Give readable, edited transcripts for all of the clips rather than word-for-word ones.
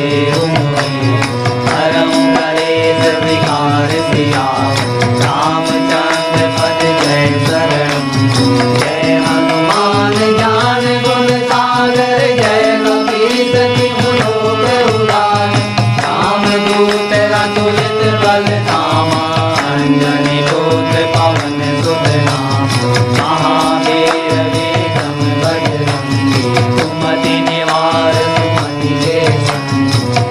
देव मोहि हरं कलेश विकार सियाव रामचंद्र पद जय शरणं जय हनुमान ज्ञान गुण सागर जय कपीस तिहु लोक उजागर रामदूत अतुलित बल धामा अंजनी पुत्र पवन सुत नामा महावीर विक्रम बजरंगी सुमति निवार सुमति के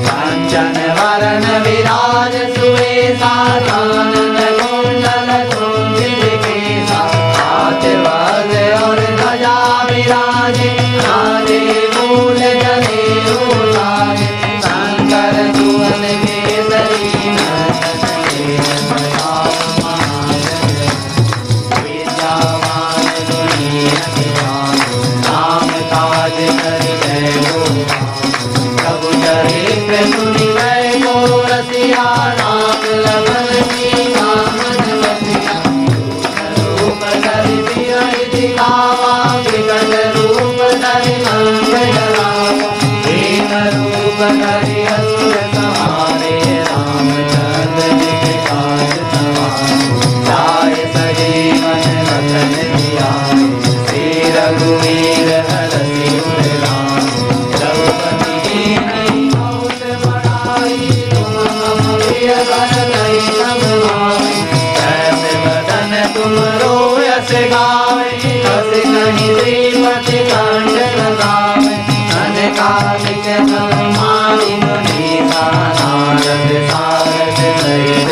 कंचन वरण विराज सुवेशा कानन कुंडल कुंचित केसा हाथ वज्र और ध्वजा विराजे नारे मूल जनेऊ साजे शंकर सुवन केसरी नंदन तेज विद्यावान गुणी अति राम काज कर जय प्रभु चरित्र सुनि गए को रसिया राम लखन सीता मन बसिया रूप धरि सियहि दिखावा विकट रूप धरि मंगल गावा दीन रूप धरि असुर संहारे रामचंद्र जी के काज सवारे जाय सजीवन लखन जियाए श्री रघुवीर हरषि उर लाए द्रौपदी की नई बहुत बड़ाई तुम मम प्रिय भरतहि सब भाई जैसे बदन तुम रोयस गावे हस कहीं श्रीमति कंठ लगावे अनकालिक सम्मानि मुनीसा नारद सारद सहित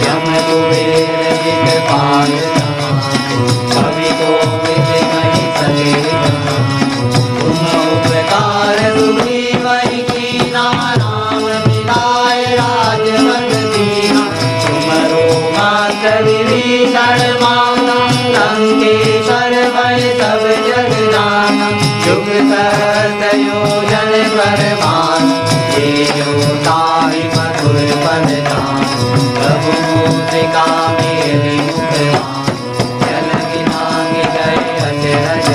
यम कुबेर दिखपाल कवि कोविद कहि सके तुम उपकार सुखी वही कीना राम मिलाए राजपद दीना तुमरो मात्र विभीषण माना लंकेश्वर भय सब जग जाना युग सहस्र योजन पर भान ये जो ताहि मधुर पद जान प्रभु मुद्रिका मेरि मुख जल गिनांग गए अचरज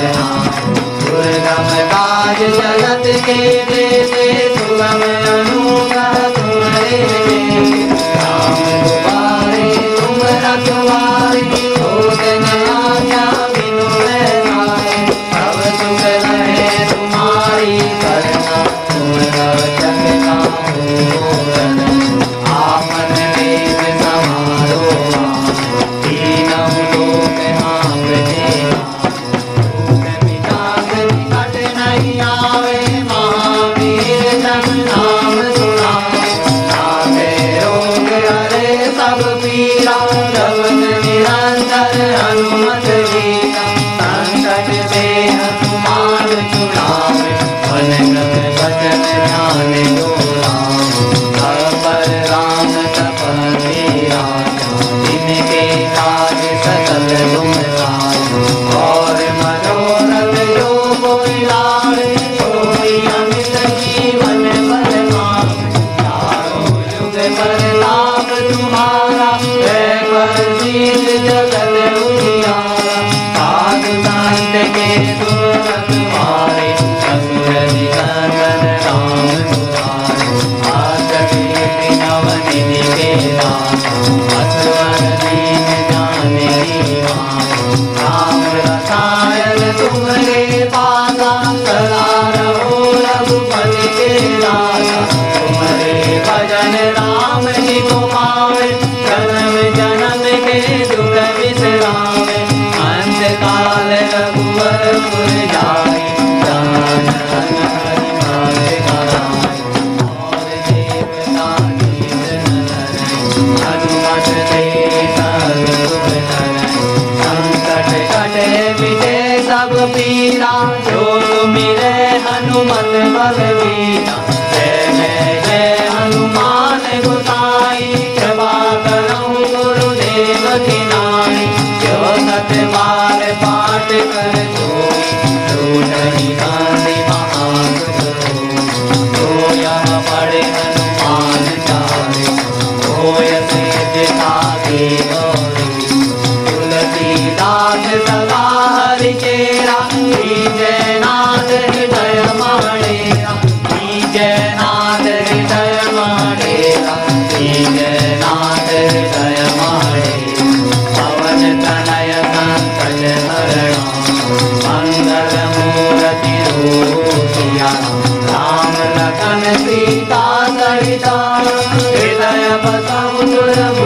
दुर्गम काज जगत के देते सुगम अनुग्रह तुम्हारे राम दुआरे तुम रखवारे होत न आज्ञा बिनु पैसारे अब सुख रहे तुम्हारी करना तुम रक्षक काहू आपन देश समारो तीनों लोक हाँकते भूख पिशाच निकट नहीं आवे महावीर जन नाम सीता सहिता हृदय बसहु